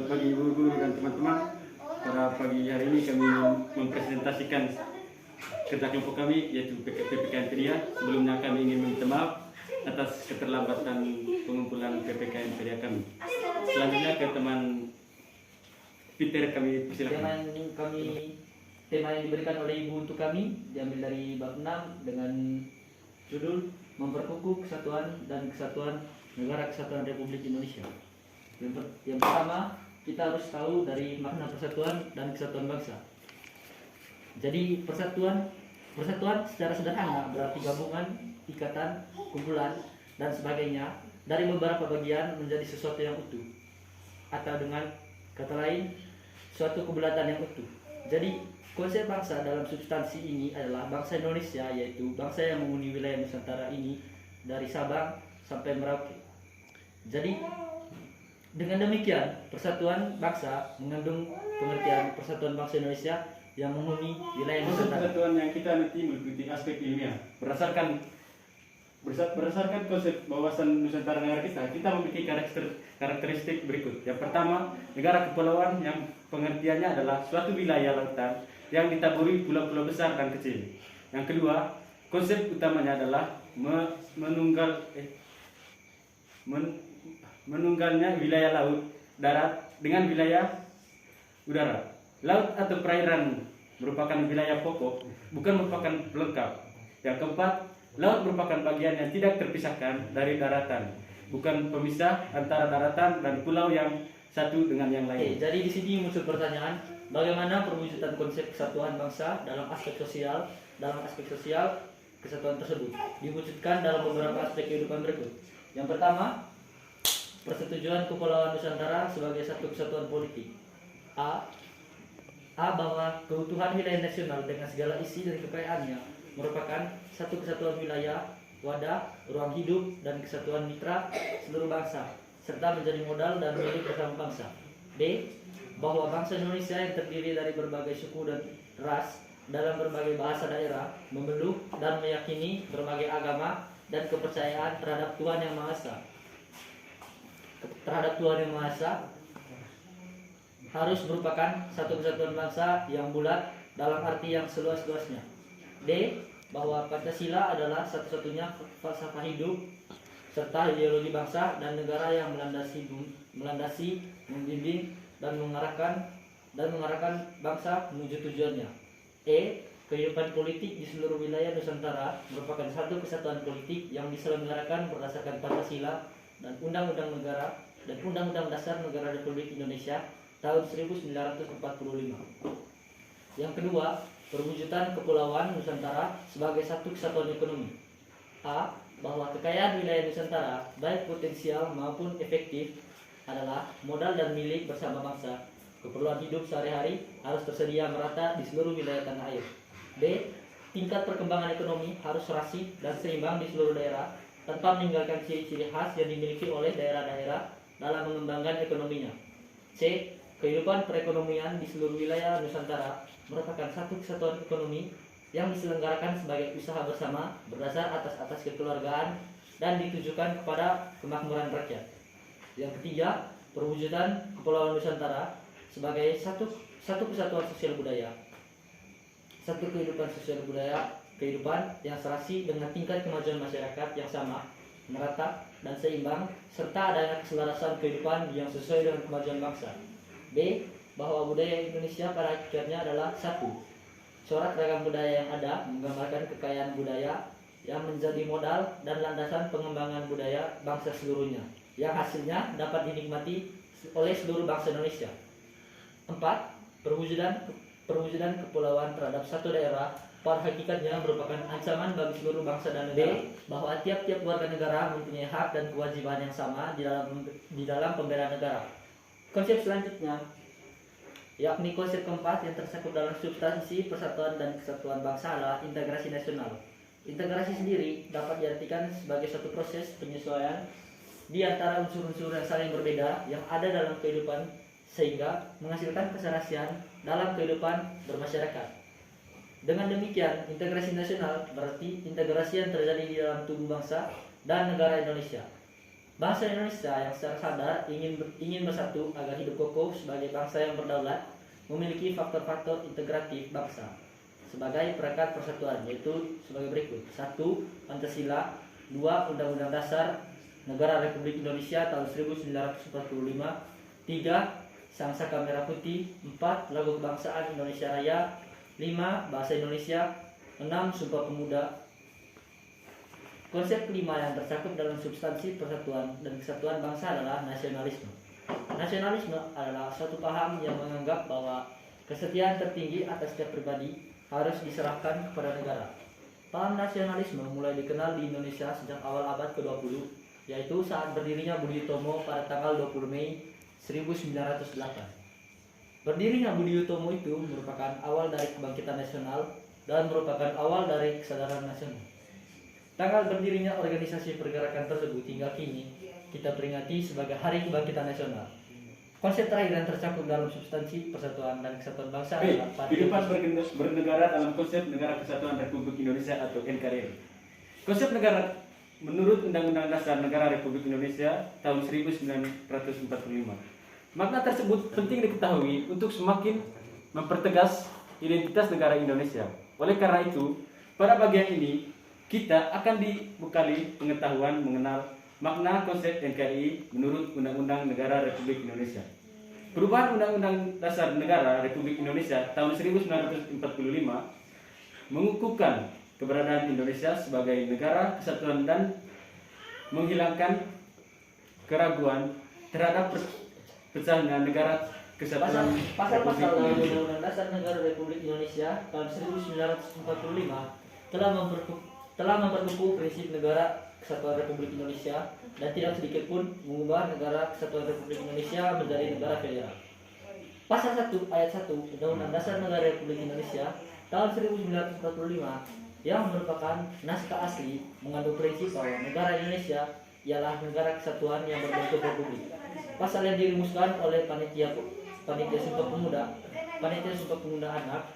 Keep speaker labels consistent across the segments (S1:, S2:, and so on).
S1: Bagi ibu guru dan teman-teman, pada pagi hari ini kami mempresentasikan kerja kelompok kami yaitu PPKN Pedia. Sebelumnya kami ingin meminta maaf atas keterlambatan pengumpulan PPKN Pedia kami. Selanjutnya ke teman Peter kami persilakan.
S2: Tema yang diberikan oleh ibu untuk kami diambil dari bab 6 dengan judul memperkukuh kesatuan dan kesatuan negara kesatuan Republik Indonesia. Yang pertama, kita harus tahu dari makna persatuan dan kesatuan bangsa. Jadi persatuan secara sederhana berarti gabungan, ikatan, kumpulan, dan sebagainya dari beberapa bagian menjadi sesuatu yang utuh. Atau dengan kata lain, suatu kebulatan yang utuh. Jadi konsep bangsa dalam substansi ini adalah bangsa Indonesia, yaitu bangsa yang menghuni wilayah Nusantara ini dari Sabang sampai Merauke. Jadi dengan demikian, persatuan bangsa mengandung pengertian persatuan bangsa Indonesia yang menghuni wilayah Nusantara.
S1: Persatuan yang kita nanti mengikuti aspek ilmiah berdasarkan konsep wawasan Nusantara negara kita memiliki karakteristik berikut. Yang pertama, negara kepulauan yang pengertiannya adalah suatu wilayah lautan yang ditaburi pulau-pulau besar dan kecil. Yang kedua, konsep utamanya adalah menunggalnya wilayah laut, darat dengan wilayah udara. Laut atau perairan merupakan wilayah pokok, bukan merupakan pelengkap. Yang keempat, laut merupakan bagian yang tidak terpisahkan dari daratan, bukan pemisah antara daratan dan pulau yang satu dengan yang lain.
S2: Jadi di sini muncul pertanyaan, bagaimana perwujudan konsep kesatuan bangsa dalam aspek sosial kesatuan tersebut diwujudkan dalam beberapa aspek kehidupan berikut. Yang pertama, persetujuan Kepulauan Nusantara sebagai satu kesatuan politik. A. Bahwa keutuhan wilayah nasional dengan segala isi dan kekayaannya merupakan satu kesatuan wilayah, wadah, ruang hidup, dan kesatuan mitra seluruh bangsa, serta menjadi modal dan milik bersama bangsa. B. Bahwa bangsa Indonesia yang terdiri dari berbagai suku dan ras dalam berbagai bahasa daerah memeluk dan meyakini berbagai agama dan kepercayaan terhadap Tuhan Yang Maha Esa, harus merupakan satu kesatuan bangsa yang bulat dalam arti yang seluas-luasnya. D. Bahwa Pancasila adalah satu-satunya falsafah hidup serta ideologi bangsa dan negara yang melandasi, membimbing dan mengarahkan bangsa menuju tujuannya. E. Kehidupan politik di seluruh wilayah Nusantara merupakan satu kesatuan politik yang diselenggarakan berdasarkan Pancasila dan Undang-Undang Negara dan Undang-Undang Dasar Negara Republik Indonesia tahun 1945. Yang kedua, perwujudan Kepulauan Nusantara sebagai satu kesatuan ekonomi. A. Bahwa kekayaan wilayah Nusantara, baik potensial maupun efektif, adalah modal dan milik bersama bangsa. Keperluan hidup sehari-hari harus tersedia merata di seluruh wilayah tanah air. B. Tingkat perkembangan ekonomi harus serasi dan seimbang di seluruh daerah tanpa meninggalkan ciri-ciri khas yang dimiliki oleh daerah-daerah dalam mengembangkan ekonominya. C. Kehidupan perekonomian di seluruh wilayah Nusantara merupakan satu kesatuan ekonomi yang diselenggarakan sebagai usaha bersama berdasar atas kekeluargaan dan ditujukan kepada kemakmuran rakyat. Yang ketiga, perwujudan Kepulauan Nusantara sebagai satu kesatuan sosial budaya. Satu kehidupan sosial budaya, kehidupan yang serasi dengan tingkat kemajuan masyarakat yang sama, merata dan seimbang, serta adanya keselarasan kehidupan yang sesuai dengan kemajuan bangsa. B. Bahwa budaya Indonesia pada hakikatnya adalah satu. Corak ragam budaya yang ada menggambarkan kekayaan budaya yang menjadi modal dan landasan pengembangan budaya bangsa seluruhnya, yang hasilnya dapat dinikmati oleh seluruh bangsa Indonesia. 4. Perwujudan kepulauan terhadap satu daerah pada hakikatnya merupakan ancaman bagi seluruh bangsa dan negara. B. Bahwa tiap-tiap warga negara mempunyai hak dan kewajiban yang sama di dalam pembelaan negara. Konsep selanjutnya, yakni konsep keempat yang tersangkut dalam substansi persatuan dan kesatuan bangsa adalah integrasi nasional. Integrasi sendiri dapat diartikan sebagai suatu proses penyesuaian di antara unsur-unsur yang saling berbeda yang ada dalam kehidupan sehingga menghasilkan keserasian dalam kehidupan bermasyarakat. Dengan demikian, integrasi nasional berarti integrasi yang terjadi di dalam tubuh bangsa dan negara Indonesia. Bangsa Indonesia yang secara sadar ingin bersatu agar hidup kokoh sebagai bangsa yang berdaulat memiliki faktor-faktor integratif bangsa sebagai perekat persatuan, yaitu sebagai berikut: 1. Pancasila. 2. Undang-Undang Dasar Negara Republik Indonesia tahun 1945. 3. Sangsaka Merah Putih. 4. Lagu Kebangsaan Indonesia Raya. 5. Bahasa Indonesia. 6. Sumpah Pemuda. Konsep kelima yang tercakup dalam substansi persatuan dan kesatuan bangsa adalah nasionalisme. Nasionalisme adalah suatu paham yang menganggap bahwa kesetiaan tertinggi atas setiap pribadi harus diserahkan kepada negara. Paham nasionalisme mulai dikenal di Indonesia sejak awal abad ke-20, yaitu saat berdirinya Budi Utomo pada tanggal 20 Mei 1908. Berdirinya Budi Utomo itu merupakan awal dari kebangkitan nasional dan merupakan awal dari kesadaran nasional. Tanggal berdirinya organisasi pergerakan tersebut hingga kini kita peringati sebagai Hari Kebangkitan Nasional. Konsep terakhir yang tercakup dalam substansi persatuan dan kesatuan bangsa adalah
S1: kehidupan bernegara dalam konsep Negara Kesatuan Republik Indonesia atau NKRI. Konsep negara menurut Undang-Undang Dasar Negara Republik Indonesia tahun 1945. Makna tersebut penting diketahui untuk semakin mempertegas identitas negara Indonesia. Oleh karena itu, pada bagian ini kita akan dibekali pengetahuan mengenal makna konsep NKRI menurut Undang-Undang Negara Republik Indonesia. Perubahan Undang-Undang Dasar Negara Republik Indonesia tahun 1945 mengukuhkan keberadaan Indonesia sebagai negara kesatuan dan menghilangkan keraguan terhadap pecahnya negara kesatuan
S2: Pasal-pasal dalam Undang-Undang Dasar Negara Republik Indonesia tahun 1945 telah memperkukuh prinsip negara kesatuan Republik Indonesia dan tidak sedikit pun mengubah negara kesatuan Republik Indonesia menjadi negara federal. Pasal 1 ayat 1 Undang-Undang Dasar Negara Republik Indonesia tahun 1945 yang merupakan naskah asli mengandung prinsip bahwa negara Indonesia ialah negara kesatuan yang berbentuk republik. Pasal yang dirumuskan oleh Panitia Sumpah Pemuda Anak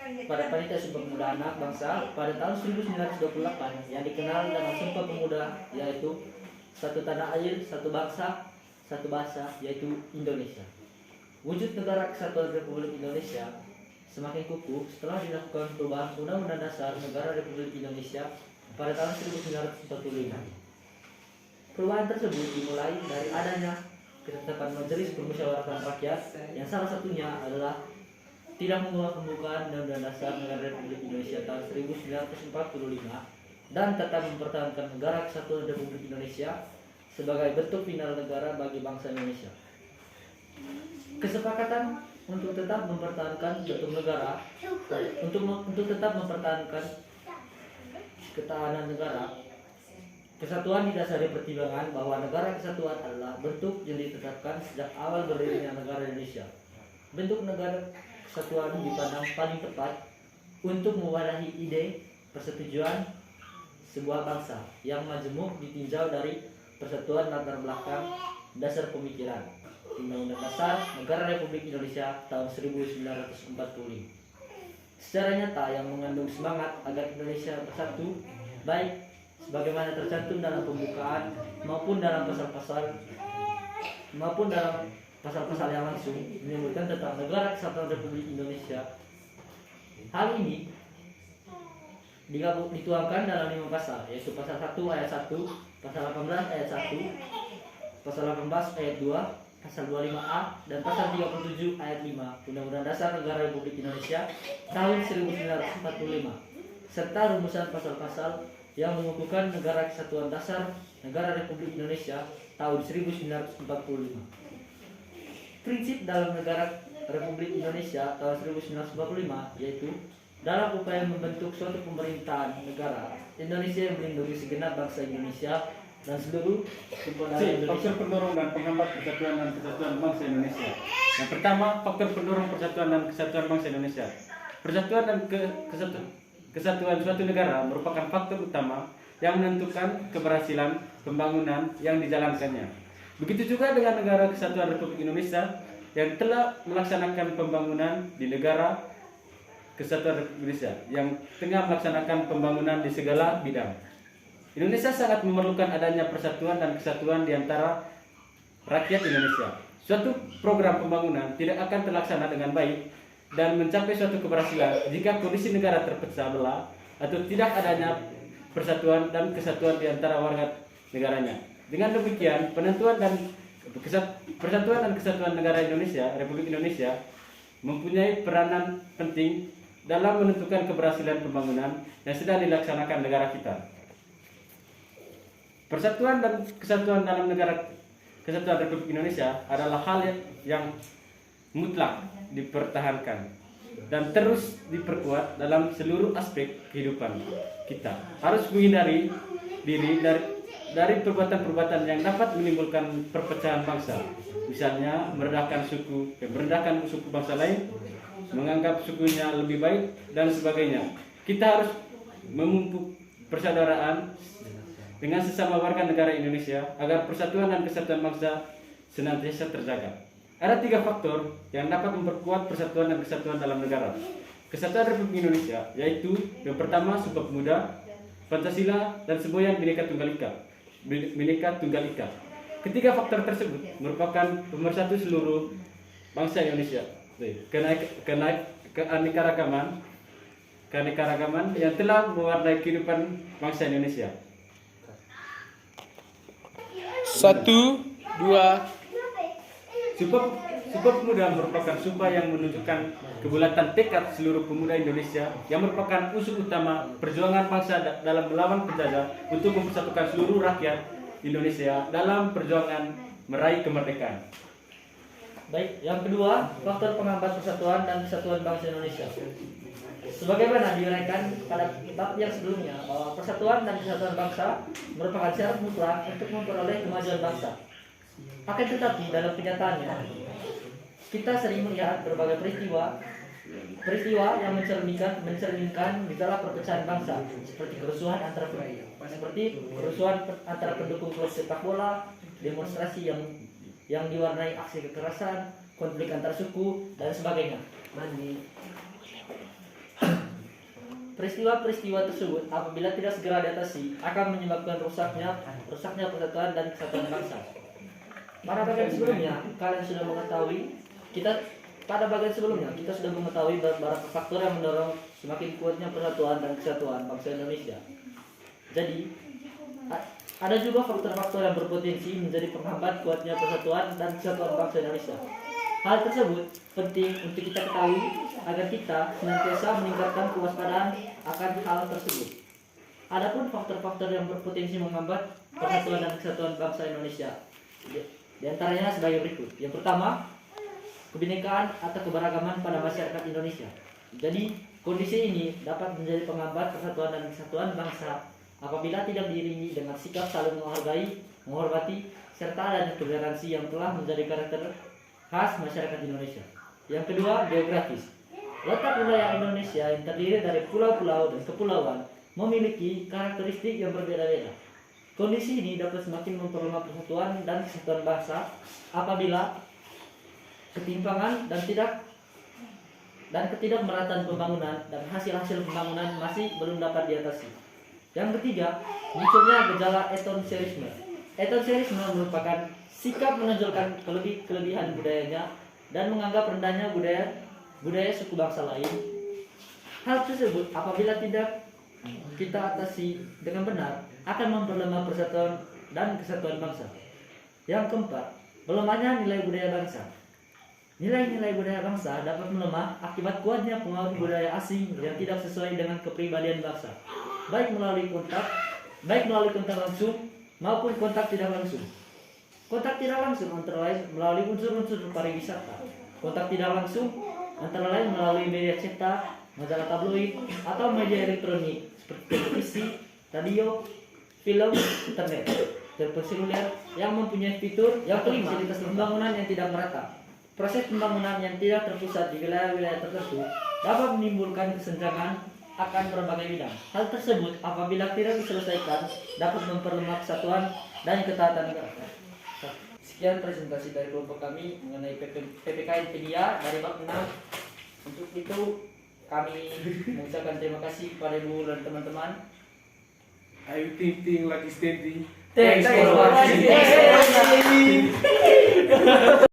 S2: pada Panitia Sumpah Pemuda Anak Bangsa pada tahun 1928 yang dikenal dengan Sumpah Pemuda, yaitu satu tanah air, satu bangsa, satu bahasa, yaitu Indonesia. Wujud negara kesatuan Republik Indonesia semakin kukuh setelah dilakukan perubahan Undang-Undang Dasar Negara Republik Indonesia pada tahun 1945. Perubahan tersebut dimulai dari adanya ketetapan Majelis Permusyawaratan Rakyat yang salah satunya adalah tidak mengubah pembukaan Undang-Undang Dasar Negara Republik Indonesia tahun 1945 dan tetap mempertahankan Negara Kesatuan Republik Indonesia sebagai bentuk final negara bagi bangsa Indonesia. Kesepakatan untuk tetap mempertahankan bentuk negara, untuk tetap mempertahankan ketahanan negara, kesatuan didasari pertimbangan bahwa negara kesatuan adalah bentuk yang ditetapkan sejak awal berdirinya negara Indonesia. Bentuk negara kesatuan dipandang paling tepat untuk mewadahi ide persetujuan sebuah bangsa yang majemuk ditinjau dari persatuan latar belakang dasar pemikiran Undang-Undang Dasar Negara Republik Indonesia tahun 1945. Secara nyata yang mengandung semangat agar Indonesia bersatu, baik sebagaimana tercantum dalam pembukaan maupun dalam pasal-pasal yang langsung menyebutkan tentang Negara Kesatuan Republik Indonesia. Hal ini dituangkan dalam 5 pasal, yaitu pasal 1 ayat 1, pasal 18 ayat 1, pasal 18 ayat 2, pasal 25A, dan pasal 37 ayat 5 Undang-Undang Dasar Negara Republik Indonesia tahun 1945, serta rumusan pasal-pasal yang mengukuhkan Negara Kesatuan Dasar Negara Republik Indonesia tahun 1945. Prinsip dalam Negara Republik Indonesia tahun 1945 yaitu dalam upaya membentuk suatu pemerintahan negara Indonesia yang melindungi segenap bangsa Indonesia dan seluruh komponen Indonesia.
S1: Faktor pendorong dan penghambat persatuan dan kesatuan bangsa Indonesia. Yang pertama, faktor pendorong persatuan dan kesatuan bangsa Indonesia. Persatuan dan kesatuan suatu negara merupakan faktor utama yang menentukan keberhasilan pembangunan yang dijalankannya. Begitu juga dengan Negara Kesatuan Republik Indonesia yang telah melaksanakan pembangunan di Negara Kesatuan Republik Indonesia yang tengah melaksanakan pembangunan di segala bidang. Indonesia sangat memerlukan adanya persatuan dan kesatuan di antara rakyat Indonesia. Suatu program pembangunan tidak akan terlaksana dengan baik dan mencapai suatu keberhasilan jika kondisi negara terpecah belah atau tidak adanya persatuan dan kesatuan di antara warga negaranya. Dengan demikian, persatuan dan kesatuan negara Indonesia, Republik Indonesia mempunyai peranan penting dalam menentukan keberhasilan pembangunan yang sedang dilaksanakan negara kita. Persatuan dan kesatuan dalam Kesatuan Republik Indonesia adalah hal yang mutlak dipertahankan dan terus diperkuat dalam seluruh aspek kehidupan kita. Harus menghindari diri dari perbuatan-perbuatan yang dapat menimbulkan perpecahan bangsa. Misalnya merendahkan suku bangsa lain, menganggap sukunya lebih baik dan sebagainya. Kita harus memupuk persaudaraan dengan sesama warga negara Indonesia agar persatuan dan kesatuan bangsa senantiasa terjaga. Ada 3 faktor yang dapat memperkuat persatuan dan kesatuan dalam negara Kesatuan Republik Indonesia, yaitu yang pertama Sumpah Pemuda, Pancasila, dan semboyan Bhinneka Tunggal Ika. Ketiga faktor tersebut merupakan pemersatu seluruh bangsa Indonesia. Keanekaragaman yang telah mewarnai kehidupan bangsa Indonesia.
S3: 1, 2.
S1: Sumpah Pemuda merupakan sumpah yang menunjukkan kebulatan tekad seluruh pemuda Indonesia yang merupakan unsur utama perjuangan bangsa dalam melawan penjajah untuk mempersatukan seluruh rakyat Indonesia dalam perjuangan meraih kemerdekaan.
S2: Baik, yang kedua, faktor penghambat persatuan dan kesatuan bangsa Indonesia. Sebagaimana diuraikan pada bab yang sebelumnya bahwa persatuan dan kesatuan bangsa merupakan syarat mutlak untuk memperoleh kemajuan bangsa. Akan tetapi dalam kenyataannya kita sering melihat berbagai peristiwa yang mencerminkan gejala perpecahan bangsa seperti kerusuhan antara pendukung klub sepak bola, demonstrasi yang diwarnai aksi kekerasan, konflik antar suku dan sebagainya. Peristiwa tersebut apabila tidak segera diatasi akan menyebabkan rusaknya persatuan dan kesatuan bangsa. Pada bagian sebelumnya kita sudah mengetahui beberapa faktor yang mendorong semakin kuatnya persatuan dan kesatuan bangsa Indonesia. Jadi ada juga faktor-faktor yang berpotensi menjadi penghambat kuatnya persatuan dan kesatuan bangsa Indonesia. Hal tersebut penting untuk kita ketahui agar kita senantiasa meningkatkan kewaspadaan akan hal tersebut. Adapun faktor-faktor yang berpotensi menghambat persatuan dan kesatuan bangsa Indonesia, di antaranya sebagai berikut. Yang pertama, kebinekaan atau keberagaman pada masyarakat Indonesia. Jadi, kondisi ini dapat menjadi penghambat persatuan dan kesatuan bangsa apabila tidak diiringi dengan sikap saling menghargai, menghormati, serta adanya toleransi yang telah menjadi karakter khas masyarakat Indonesia. Yang kedua, geografis. Letak wilayah Indonesia yang terdiri dari pulau-pulau dan kepulauan memiliki karakteristik yang berbeda-beda. Kondisi ini dapat semakin memperlemah persatuan dan kesatuan bangsa apabila ketimpangan dan ketidakmerataan pembangunan dan hasil-hasil pembangunan masih belum dapat diatasi. Yang ketiga, munculnya gejala etnoserisme. Etnoserisme merupakan sikap menonjolkan kelebihan budayanya dan menganggap rendahnya budaya suku bangsa lain. Hal tersebut apabila tidak kita atasi dengan benar akan memperlemah persatuan dan kesatuan bangsa. Yang keempat, melemahnya nilai budaya bangsa. Nilai-nilai budaya bangsa dapat melemah akibat kuatnya pengaruh budaya asing yang tidak sesuai dengan kepribadian bangsa, baik melalui kontak langsung maupun kontak tidak langsung. Kontak tidak langsung antara lain melalui unsur-unsur pariwisata. Kontak tidak langsung antara lain melalui media cetak, majalah tabloid, atau media elektronik seperti televisi, radio, film, internet, telepon seluler yang mempunyai fitur yang kelima, fasilitas pembangunan yang tidak merata. Proses pembangunan yang tidak terpusat di wilayah-wilayah tertentu dapat menimbulkan kesenjangan akan berbagai bidang. Hal tersebut apabila tidak diselesaikan dapat memperlemah kesatuan dan ketaatan negara. Sekian presentasi dari kelompok kami mengenai PPKN Pedia dari bab 6. Untuk itu kami mengucapkan terima kasih kepada ibu dan teman-teman.
S4: Ayu Ting Ting Lagi Steady.
S2: Thanks
S4: Thanks
S2: for
S4: for
S2: watching.
S4: watching.